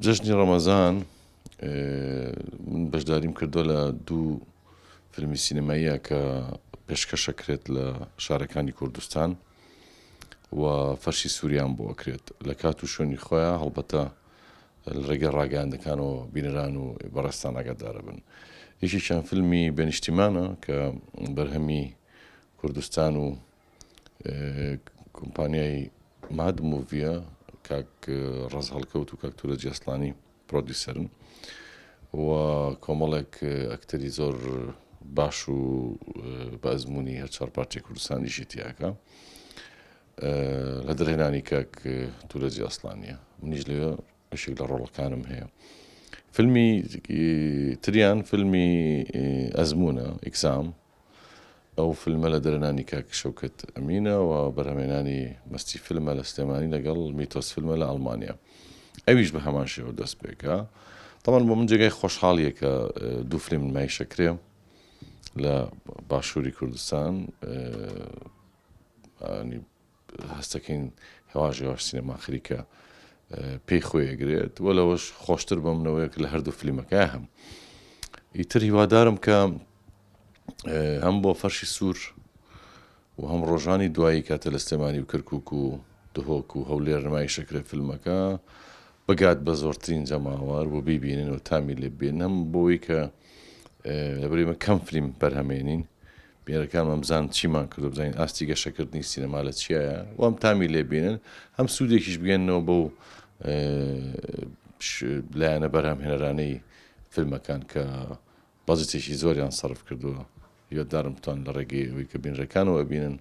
جژنی ڕەمەزان من بەشداریم کردووە لە دوو فیلمی سینەماییە کە پێشکەشەکرێت لە شارەکانی کوردستان و فەرشی سووریان بۆ ئەکرێت لە کات و شوێنی خۆیان هەڵبەتە ڕێگەی ڕاگەاندەکانەوە بینەران و بەڕێستان ئاگادارە بن. یەکێکیان فیلمی بەنیشتیمانە کە بەرهەمی کوردستان و کۆمپانیای ماد موڤیە کاک ڕەز هەڵکەوت و کاک تورە جێسڵانی پرۆدیوسەرن و کۆمەڵێک ئەکتەری زۆر باش و بە ئەزمموی هەر چوار پارچەی کوردستانیشی تیاکە لە دەرهێنانی کاک تورە جێسڵانیە. منیش لەوێ بەشێک لە ڕۆڵەکانم هەیە. فیلمی تریان فیلمی ئەزممونە ئیکزام، ئەو فیلمە لە دەرهێنانی کاک شەوکەت ئەمینە و بەرهەمهێنانی مەستی فیلمە لە سلێمانی لەگەڵ میتۆس فیلمە لە ئەڵمانیا. ئەویش بە هەمان شێوە دەست پێکە. تەمان بۆ من جێگای خۆشحاڵیە کە دوو فیلم نمایشەکرێ لە باشووری کوردستان. هەستەکەین هێواژ هێواش سینەما خەریکە پێی خۆیەگرێت وە لەوەش خۆشتر بە منەوەیە کە لە هەردوو فیلمەکە هەم. ئیتر هیوادارم کە هەم بۆ فەرشی سوور و هەم ڕۆژانی دوایی کاتە لە سلێمانی و کەرکووک و دهۆک و هەولێر نمایشەکرێ فیلمەکە بەگات بە زۆرترین جەماوەر بۆ بیبینن و تامی لێ بێن، هەم بۆی کە لەبەرێمە کەم فیلم بەرهەمێنین بینەرەکانمان بزان چیمان کردو، بزانین ئاستی گەشەکردنی سینەما لە چیایە و هەم تامی لێ بێنن، هەم سوودێکیش بگەنەوە بەو لایەنە بەرهەمهێنەرانەی فیلمەکان کە بەجێتێکی زۆریان سەرف کردووە. هیوادارم بتوان لە ڕێگەی ئەوەی کە بینەرەکانەوە بینن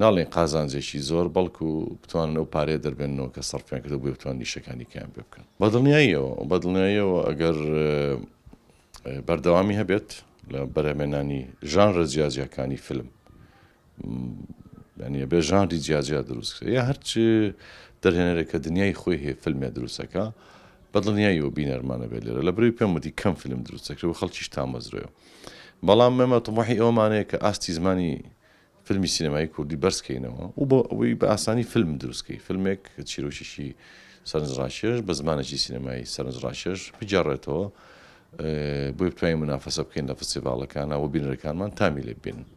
ناڵێن قازانجێکی زۆر بەڵکو بتوانن ئەو پارەیە دەربێنەوە کە سەرفیان کردو بۆ بتوان نیشەکانی کەیان پێ بکەن. بەدڵنیاییەوە ئەگەر بەردەوامی هەبێت لە بەرهەمهێنانی ژانرە جیاجیەکانی فیلم، یعنی بێ ژانری جیاجیا دروستکرێت یا هەرچ دەرهێنەرێک کە دنیای خۆی هەیە فیلمێ دروستەکە بەدڵنیاییەوە بینەرمانە بێت لێرە. لەبەرەوەی پێم وتی کەم فیلم دروستەکرێت و خەڵکیش تامەزرێەوە. بەڵام ئێمە تەماحی ئەومانەیە کە ئاستی زمانی فیلمی سینەمایی کوردی بەرزکەینەوە و بۆ ئەوەی بە ئاسانی فیلم دروستکەی، فیلمێک چیرۆکیشی سەرنجڕاکێش بە زمانێکی سینەمایی سەرنجڕاکێش بجارڕێتەوە بۆی بتوانین منافەسە بکەین لە فستیڤاڵەکانە و بینەرەکانمان تامی لێ بێنن.